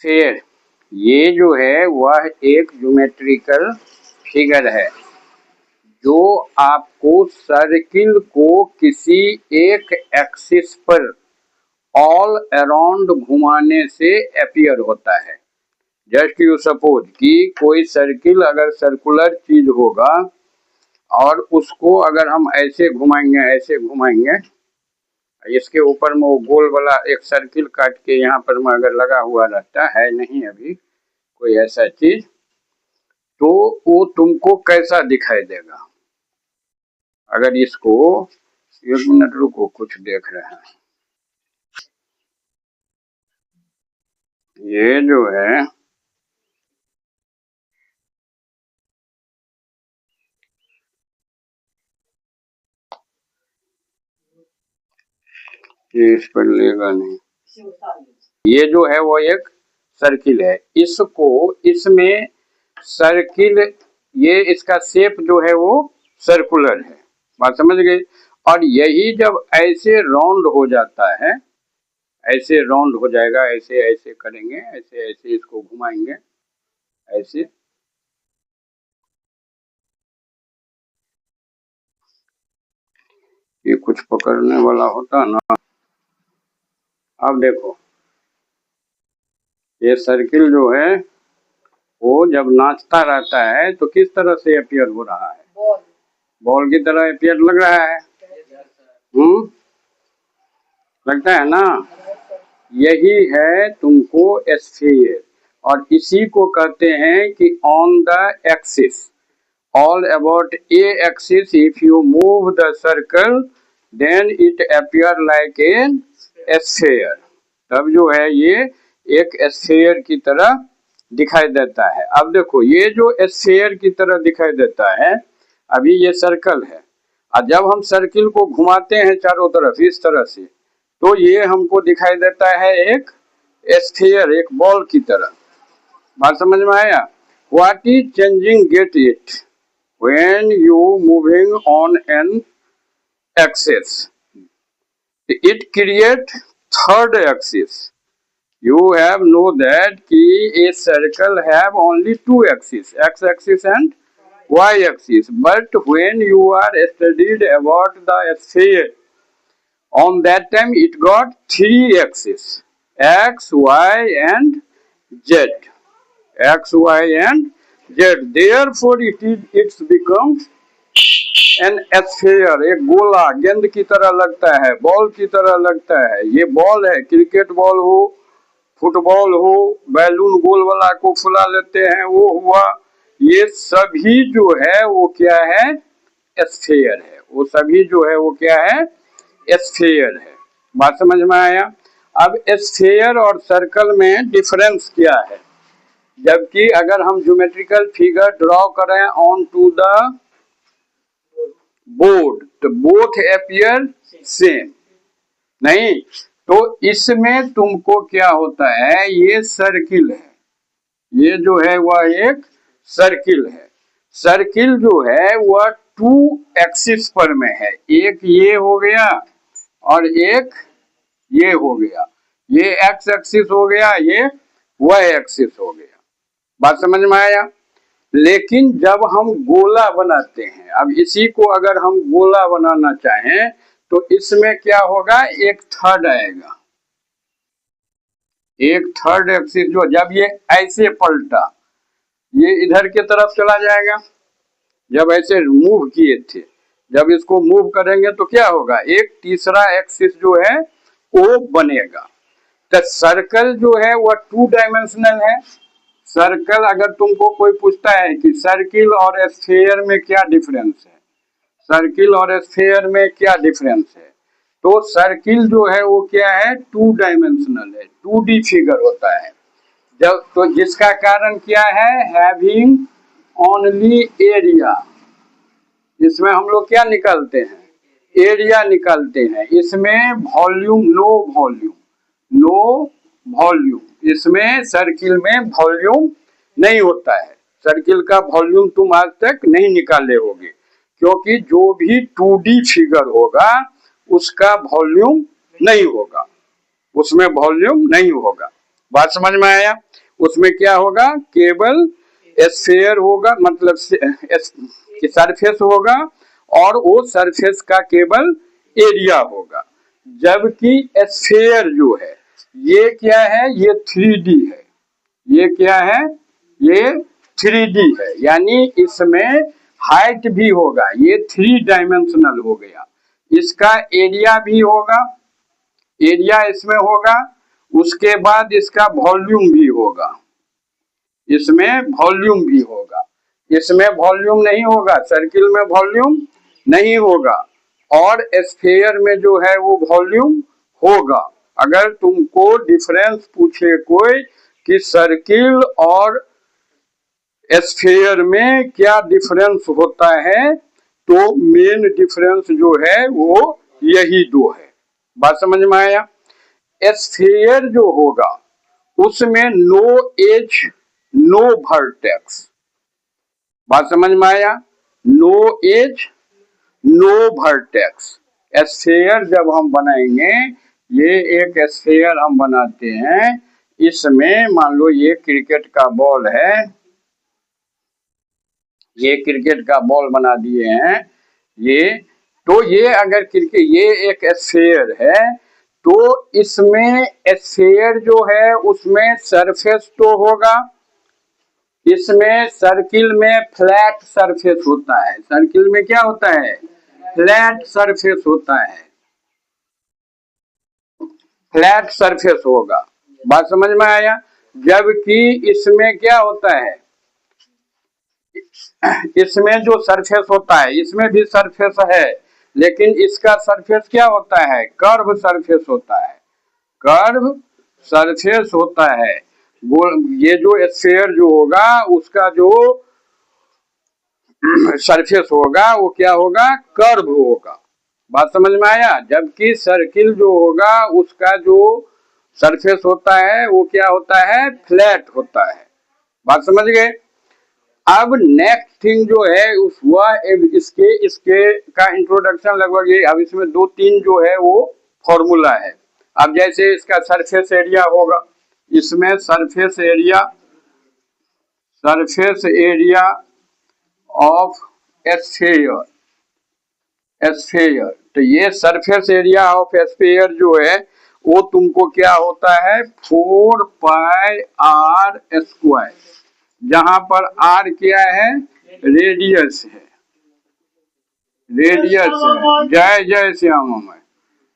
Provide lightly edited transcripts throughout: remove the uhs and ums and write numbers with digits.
फिर ये जो है वह एक ज्योमेट्रिकल फिगर है जो आपको सर्किल को किसी एक एक्सिस पर ऑल अराउंड घुमाने से अपीयर होता है। जस्ट यू सपोज कि कोई सर्किल अगर सर्कुलर चीज होगा और उसको अगर हम ऐसे घुमाएंगे, इसके ऊपर में वो गोल वाला एक सर्किल काट के यहाँ पर में अगर लगा हुआ रहता है, नहीं अभी कोई ऐसा चीज, तो वो तुमको कैसा दिखाई देगा। अगर इसको, एक मिनट रुको, कुछ देख रहे हैं, ये जो है ये इस पर लेगा नहीं, ये जो है वो एक सर्किल है। इसको, इसमें सर्किल, ये इसका शेप जो है वो सर्कुलर है, बात समझ गई। और यही जब ऐसे राउंड हो जाता है, ऐसे राउंड हो जाएगा, ऐसे ऐसे करेंगे, ऐसे ऐसे इसको घुमाएंगे, ऐसे, ये कुछ पकड़ने वाला होता ना। अब देखो ये सर्किल जो है वो जब नाचता रहता है तो किस तरह से अपीयर हो रहा है, बॉल की तरह अपीयर लग रहा है। लगता है ना। यही है तुमको स्फीयर, और इसी को कहते हैं कि on the axis, all about a axis if you move the circle then it appear like an sphere. तब जो है ये एक स्फीयर की तरह दिखाई देता है। अब देखो ये जो स्फीयर की तरह दिखाई देता है, अभी ये सर्कल है, और जब हम सर्किल को घुमाते हैं चारों तरफ इस तरह से, तो ये हमको दिखाई देता है एक स्फीयर, एक बॉल की तरह। बात समझ में आया। What is changing get it when you moving on an axis, it create third axis. You have know that कि a circle have only two axes, x axis and y axis. But when you are studied about the sphere, on that time it got three axes, x, y and z. X, y and z. Therefore it becomes an sphere, एक गोला गेंद की तरह लगता है, ball की तरह लगता है। ये बॉल है, क्रिकेट बॉल हो, फुटबॉल हो, बैलून गोल वाला को फुला लेते हैं, वो हुआ। ये सभी जो है वो क्या है, स्फीयर है। वो सभी जो है वो क्या है, स्फीयर है। बात समझ में आया। अब स्फीयर और सर्कल में डिफरेंस क्या है, जबकि अगर हम ज्योमेट्रिकल फिगर ड्रॉ करें ऑन टू द बोर्ड तो बोथ अपीयर सेम, नहीं तो इसमें तुमको क्या होता है, ये सर्किल है, ये जो है वह एक सर्किल है। सर्किल जो है वह टू एक्सिस पर में है, एक ये हो गया और एक ये हो गया, ये एक्स एक्सिस हो गया, ये वाई एक्सिस हो गया। बात समझ में आया। लेकिन जब हम गोला बनाते हैं, अब इसी को अगर हम गोला बनाना चाहें तो इसमें क्या होगा, एक थर्ड आएगा, एक थर्ड एक्सिस जो जब ये ऐसे पलटा ये इधर के तरफ चला जाएगा। जब ऐसे मूव किए थे, जब इसको मूव करेंगे तो क्या होगा, एक तीसरा एक्सिस जो है वो बनेगा। तो सर्कल जो है वह टू डायमेंशनल है। सर्कल, अगर तुमको कोई पूछता है कि सर्किल और स्फीयर में क्या डिफरेंस है, सर्किल और स्फीयर में क्या डिफरेंस है, तो सर्किल जो है वो क्या है, टू डायमेंशनल है, 2D फिगर होता है। जब तो जिसका कारण क्या है, हैविंग ओनली एरिया। इसमें हम लोग क्या निकालते हैं, एरिया निकालते हैं। इसमें volume, no volume, no volume, इसमें सर्किल में वॉल्यूम नहीं होता है। सर्किल का वॉल्यूम तुम आज तक नहीं निकाले होगे, क्योंकि जो भी 2D फिगर होगा उसका वॉल्यूम नहीं होगा, उसमें वॉल्यूम नहीं होगा। बात समझ में आया? उसमें क्या होगा, केवल स्फीयर होगा, मतलब सरफेस होगा और वो सरफेस का केवल एरिया होगा। जबकि स्फीयर जो है ये क्या है, ये 3D है। ये क्या है, ये 3D है, यानी इसमें हाइट भी होगा, ये 3 डायमेंशनल हो गया। इसका एरिया भी होगा, एरिया इसमें होगा, उसके बाद इसका वॉल्यूम भी होगा, इसमें वॉल्यूम भी होगा। इसमें वॉल्यूम नहीं होगा, सर्किल में वॉल्यूम नहीं होगा, और स्फीयर में जो है वो वॉल्यूम होगा। अगर तुमको डिफरेंस पूछे कोई कि सर्किल और स्फीयर में क्या डिफरेंस होता है, तो मेन डिफरेंस जो है वो यही दो है। बात समझ में आया? स्फीयर जो होगा उसमें नो एज नो वर्टेक्स। बात समझ में आया? No edge no vertex. Sphere जब हम बनाएंगे, ये एक स्फीयर हम बनाते हैं, इसमें मान लो ये क्रिकेट का बॉल है, ये क्रिकेट का बॉल बना दिए हैं, ये तो ये अगर क्रिकेट, ये एक स्फीयर है, तो इसमें स्फीयर जो है उसमें सरफेस तो होगा, इसमें सर्किल में फ्लैट सरफेस होता है। सर्किल में क्या होता है, फ्लैट सरफेस होता है, फ्लैट सरफेस होगा। बात समझ में आया? जबकि इसमें क्या होता है, इसमें जो सरफेस होता है, इसमें भी सरफेस है, लेकिन इसका सरफेस क्या होता है, कर्व सरफेस होता है, कर्व सरफेस होता है। ये जो स्फीयर जो होगा उसका जो सरफेस होगा वो क्या होगा, कर्व होगा। बात समझ में आया? जबकि सर्किल जो होगा उसका जो सरफेस होता है वो क्या होता है, फ्लैट होता है। बात समझ गए? अब नेक्स्ट थिंग जो है उस वह इसके इसके का इंट्रोडक्शन लगभग ये, अब इसमें 2-3 जो है वो फॉर्मूला है। अब जैसे इसका सरफेस एरिया होगा, इसमें surface area of sphere, sphere, तो ये सरफेस एरिया ऑफ स्फीयर जो है वो तुमको क्या होता है, 4 पाई आर स्क्वायर, जहां पर आर क्या है, रेडियस है, रेडियस है, जय जय श्याम में,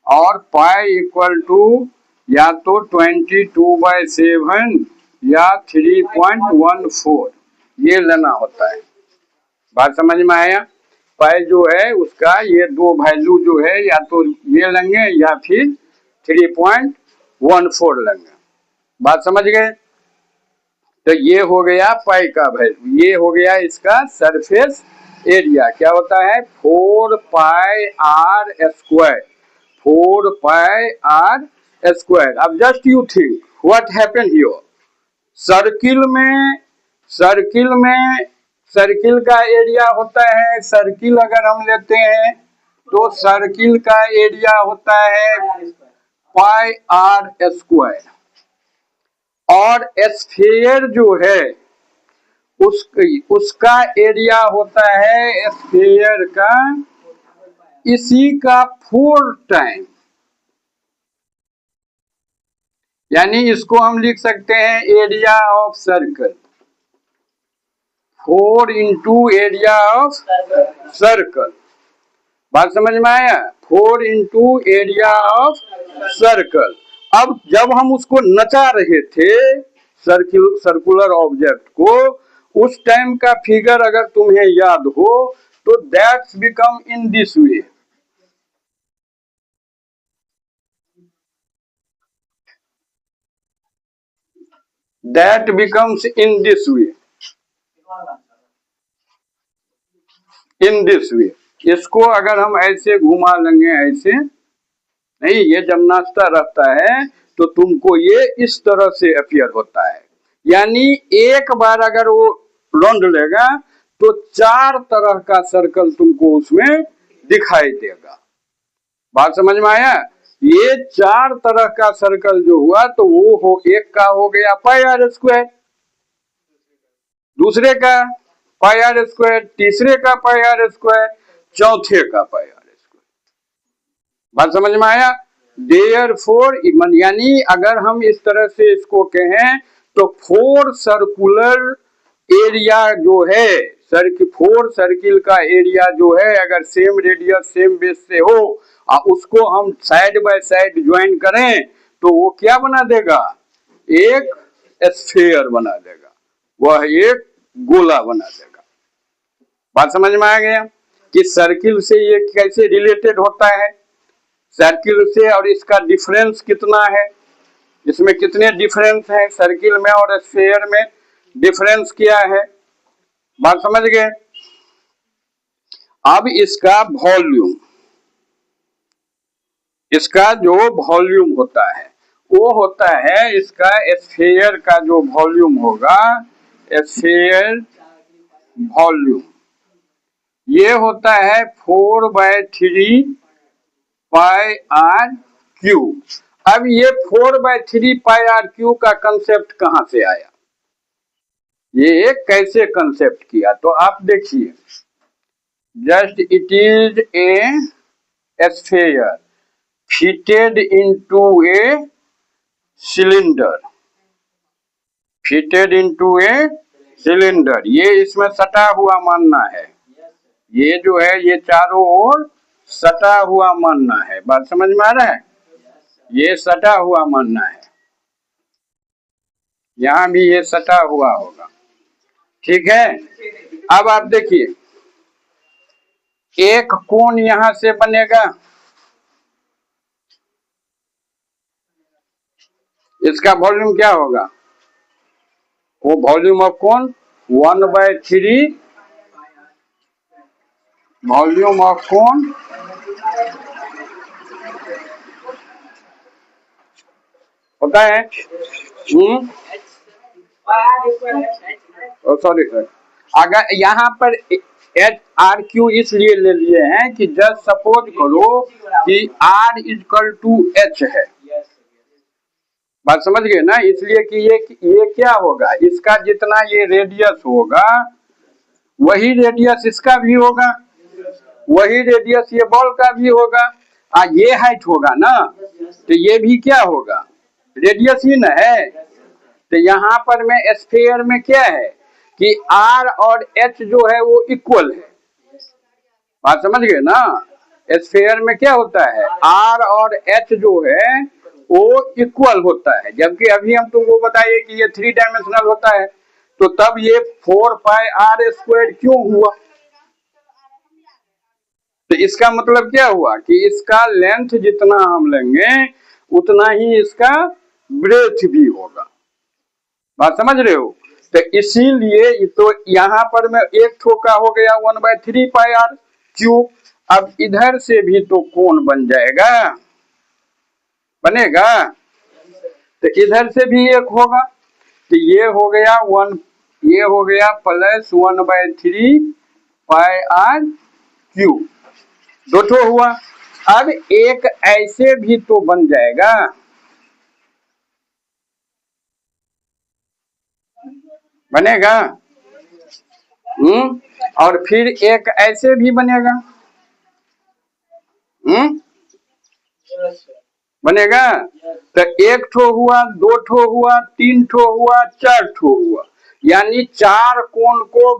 और पाई इक्वल टू या तो 22/7 या 3.14 ये लेना होता है। बात समझ में आया? पाई जो है उसका ये दो वैल्यू जो है या तो ये लेंगे या फिर 3.14 लेंगे। बात समझ गए? तो ये हो गया पाई का वैल्यू, ये हो गया इसका सरफेस एरिया, क्या होता है, 4 pi r square, 4 pi r square. अब just you think what happen here, circle में, सर्किल का एरिया होता है, सर्किल अगर हम लेते हैं तो सर्किल का एरिया होता है पाई आर स्क्वायर, और स्फीयर जो है उसका एरिया होता है स्फीयर का इसी का 4 टाइम, यानी इसको हम लिख सकते हैं area of circle, 4 into area of circle. बात समझ में आया? 4 इंटू एरिया ऑफ सर्कल। अब जब हम उसको नचा रहे थे सर्कुलर ऑब्जेक्ट को, उस टाइम का फिगर अगर तुम्हें याद हो तो that's become in this way, that becomes in this way, in this way. इसको अगर हम ऐसे घुमा लेंगे, ऐसे नहीं, ये जब नाचता रहता है तो तुमको ये इस तरह से अपीयर होता है, यानी एक बार अगर वो राउंड लेगा तो 4 तरह का सर्कल तुमको उसमें दिखाई देगा। बात समझ में आया? ये चार तरह का सर्कल जो हुआ तो वो हो, एक का हो गया पाई आर स्क्वायर, दूसरे का पाई आर स्क्वायर, तीसरे का पाई आर स्क्वायर, चौथे का पाई आर स्क्वायर। बात समझ में आया? देयरफॉर यानी अगर हम इस तरह से इसको कहें तो फोर सर्कुलर एरिया जो है, फोर सर्किल का एरिया जो है, अगर सेम रेडियस सेम बेस से हो और उसको हम साइड बाय साइड ज्वाइन करें तो वो क्या बना देगा? एक स्फीयर बना देगा, वह एक गोला बना देगा। बात समझ में आ गया कि सर्किल से ये कैसे रिलेटेड होता है, सर्किल से, और इसका डिफरेंस कितना है, इसमें कितने डिफरेंस हैं सर्किल में और स्फीयर में, डिफरेंस क्या है। बात समझ गए? अब इसका वॉल्यूम, इसका जो वॉल्यूम होता है वो होता है, इसका स्फीयर का जो वॉल्यूम होगा, स्फीयर वॉल्यूम, ये होता है 4/3 पाई आर क्यू। अब ये 4/3 पाई आर क्यू का कंसेप्ट कहां से आया, ये कैसे कंसेप्ट किया? तो आप देखिए, just it is a sphere fitted into a cylinder, fitted into a cylinder, ये इसमें सटा हुआ मानना है, ये जो है ये चारों ओर सटा हुआ मानना है। बात समझ में आ रहा है? ये सटा हुआ मानना है, यहां भी ये सटा हुआ होगा, ठीक है। अब आप देखिए, एक कोण यहां से बनेगा, इसका वॉल्यूम क्या होगा? वो वॉल्यूम ऑफ कोण 1/3, वॉल्यूम ऑफ कोण होता है सॉरी सर, अगर यहाँ पर एच आर क्यू इसलिए ले लिए हैं कि जस्ट सपोज करो कि आर इक्वल टू एच है, बात समझ गए ना, इसलिए कि ये क्या होगा, इसका जितना ये रेडियस होगा वही रेडियस इसका भी होगा, वही रेडियस ये बॉल का भी होगा, ये हाइट होगा ना, तो ये भी क्या होगा, रेडियस ही ना है। तो यहाँ पर में स्फीयर में क्या है कि आर और एच जो है वो इक्वल है, बात समझ गए ना। स्फीयर में क्या होता है, आर और एच जो है वो इक्वल होता है, जबकि अभी हम तुमको बताइए कि ये 3 डायमेंशनल होता है, तो तब ये 4 पाई आर स्क्वायर क्यों हुआ? तो इसका मतलब क्या हुआ कि इसका लेंथ जितना हम लेंगे उतना ही इसका ब्रेथ भी होगा, बात समझ रहे हो। तो इसीलिए तो यहाँ पर में एक ठोका हो गया 1/3 पाई आर क्यूब। अब इधर से भी तो कोण बन जाएगा, बनेगा, तो इधर से भी एक होगा, तो ये हो गया ये हो गया प्लस 1/3 पाई आर क्यूब, दो ठो हुआ। अब एक ऐसे भी तो बन जाएगा, बनेगा, और फिर एक ऐसे भी बनेगा, बनेगा। तो एक ठो हुआ, दो ठो हुआ, तीन ठो हुआ, चार ठो हुआ, यानी चार कोण को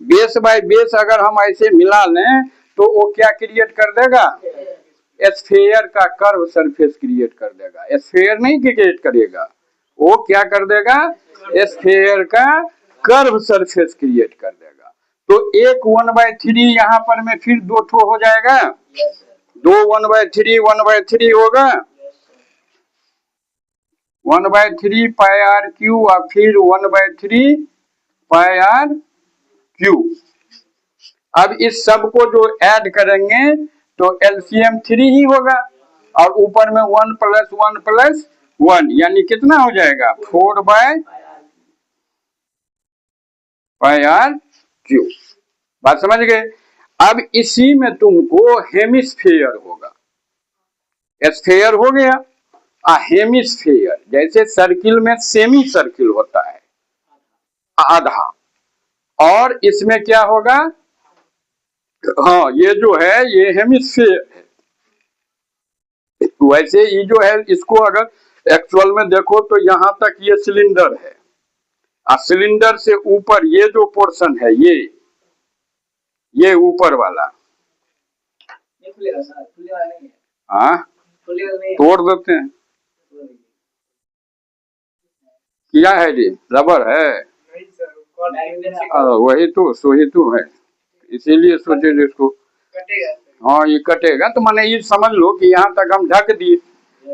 बेस बाय बेस अगर हम ऐसे मिला लें तो वो क्या क्रिएट कर देगा, स्फीयर का कर्व सरफेस क्रिएट कर देगा। स्फीयर नहीं क्रिएट करेगा, वो क्या कर देगा, स्फीयर का कर्व सरफेस क्रिएट कर देगा। तो एक 1/3 यहाँ पर में फिर दो ठो हो जाएगा, दो 1/3 होगा, 1/3 पाई आर क्यू और फिर 1/3 पाई आर क्यू। अब इस सब को जो ऐड करेंगे तो एलसीएम 3 ही होगा, और ऊपर में 1 + 1 + 1 यानी कितना हो जाएगा, 4 पाई आर क्यू। बात समझ गए। अब इसी में तुमको हेमिस्फीयर होगा, स्फेयर हो गया। हेमिस्फेयर, जैसे सर्किल में सेमी सर्किल होता है आधा, और इसमें क्या होगा, हाँ ये जो है ये हेमिस्फेयर है। वैसे ये जो है इसको अगर एक्चुअल में देखो तो यहाँ तक ये सिलेंडर है, और सिलेंडर से ऊपर ये जो पोर्शन है ये ऊपर वाला, हाँ तोड़ देते हैं। क्या है जी, रबर है? वही तो है, इसीलिए सोचे इसको, हाँ ये कटेगा। तो माने ये समझ लो कि यहाँ तक हम ढक दिए,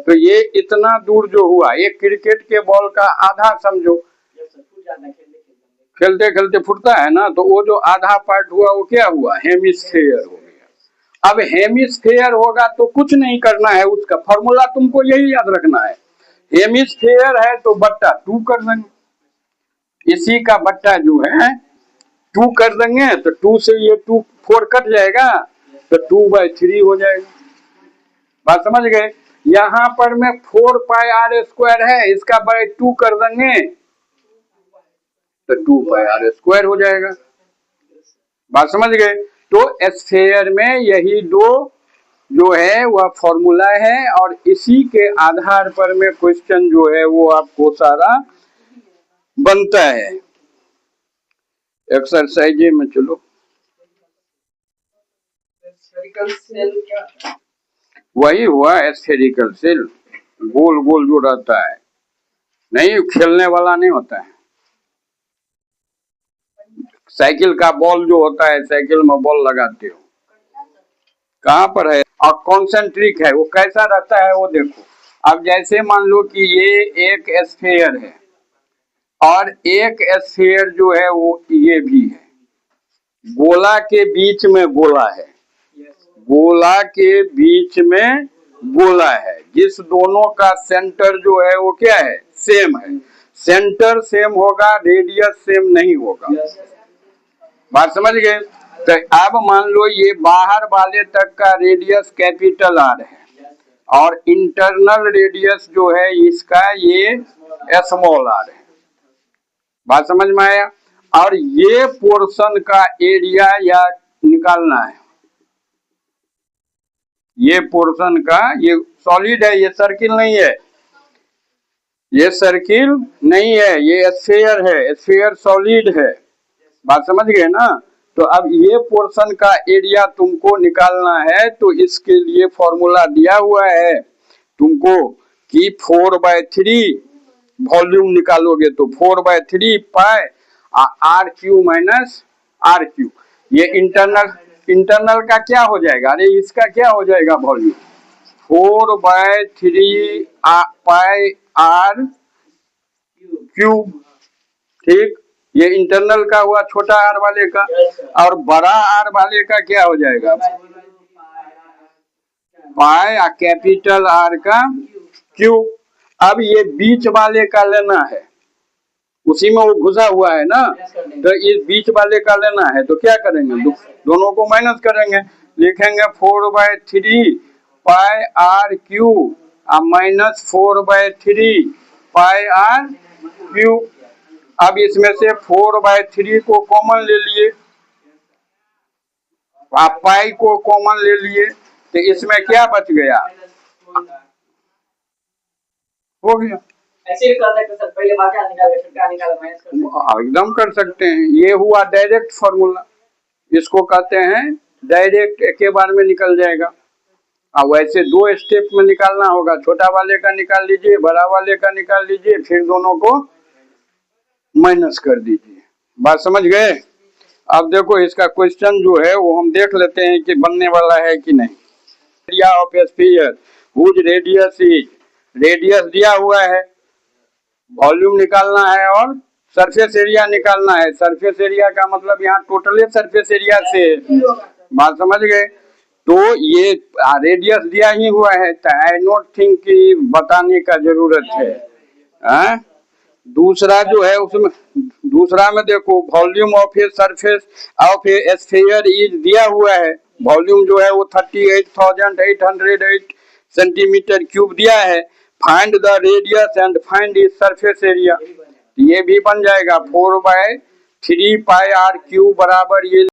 तो ये इतना दूर जो हुआ, एक क्रिकेट के बॉल का आधा समझो, खेलते खेलते फुटता है ना, तो वो जो आधा पार्ट हुआ वो क्या हुआ, हेमिस्फेयर हो गया। अब हेमिस्फेयर होगा तो कुछ नहीं करना है, उसका फॉर्मूला तुमको यही याद रखना है। हेमिस्फेयर है तो बट्टा 2 कर देंगे, इसी का बट्टा जो है 2 कर देंगे, तो 2 से ये 2 4 कट जाएगा, तो 2/3 हो जाएगा। बात समझ गए? यहाँ पर में 4 पाई आर स्क्वायर है, इसका बाय 2 कर देंगे तो 2 पाई आर स्क्वायर हो जाएगा। बात समझ गए? तो स्फेयर में यही दो जो है वह फॉर्मूला है, और इसी के आधार पर में क्वेश्चन जो है वो आपको सारा बनता है। एक्सरसाइज में चलो, वही हुआ स्फेरिकल सेल, गोल गोल जो रहता है, नहीं खेलने वाला नहीं होता है। साइकिल का बॉल जो होता है, साइकिल में बॉल लगाते हो, कहाँ पर है, और कॉन्सेंट्रिक है, वो कैसा रहता है वो देखो। अब जैसे मान लो कि ये एक स्फेयर है, और एक स्फेयर जो है वो ये भी है, गोला के बीच में गोला है, गोला के बीच में गोला है, जिस दोनों का सेंटर जो है वो क्या है, सेम है। सेंटर सेम होगा, रेडियस सेम नहीं होगा। बात समझ गए? तो अब मान लो ये बाहर वाले तक का रेडियस कैपिटल आर है, और इंटरनल रेडियस जो है इसका ये स्मॉल आर है। बात समझ में आया? और ये पोर्शन का एरिया या निकालना है, ये पोर्शन का, ये सॉलिड है, ये सर्किल नहीं है, ये सर्किल नहीं है, ये स्फीयर है, स्फीयर सॉलिड है। बात समझ गए ना? तो अब ये पोर्शन का एरिया तुमको निकालना है, तो इसके लिए फॉर्मूला दिया हुआ है तुमको कि 4/3 वॉल्यूम निकालोगे तो 4/3 pi r cube minus r cube. ये इंटरनल का क्या हो जाएगा, अरे इसका क्या हो जाएगा वॉल्यूम, 4/3 पाई आर क्यूब। ठीक, ये इंटरनल का हुआ छोटा आर वाले का, और बड़ा आर वाले का क्या हो जाएगा, पाई कैपिटल आर का क्यूब। अब ये बीच वाले का लेना है, उसी में वो घुसा हुआ है ना, तो इस बीच वाले का लेना है, तो क्या करेंगे, दोनों को माइनस करेंगे, लिखेंगे 4/3 pi r cube minus 4/3 pi r cube. अब इसमें से 4/3 को कॉमन ले लिए, आप पाई को कॉमन ले लिए, तो इसमें क्या बच गया, हो गया। ऐसे भी कर सकते सर, पहले बाकी निकाल फिर क्या निकाला माइनस कर सकते, एकदम कर सकते हैं। ये हुआ डायरेक्ट फॉर्मूला, इसको कहते हैं डायरेक्ट, एक के बार में निकल जाएगा। अब वैसे 2 स्टेप में निकालना होगा, छोटा वाले का निकाल लीजिए, बड़ा वाले का निकाल लीजिए, फिर दोनों को माइनस कर दीजिए। बात समझ गए? अब देखो इसका क्वेश्चन जो है वो हम देख लेते हैं कि बनने वाला है कि नहीं। Area of a sphere whose radius is, radius दिया हुआ है, वॉल्यूम निकालना है और सरफेस एरिया निकालना है। सरफेस एरिया का मतलब यहाँ टोटल सरफेस एरिया से, बात समझ गए? तो ये रेडियस दिया ही हुआ है, तो आई नॉट थिंक कि बताने का जरूरत है। दूसरा जो है उसमें, दूसरा में देखो volume of a surface of a sphere is दिया हुआ है, वॉल्यूम जो है वो 38,808 सेंटीमीटर क्यूब दिया है। Find the radius and find is surface area, ये भी बन जाएगा 4/3 पाई r क्यूब बराबर ये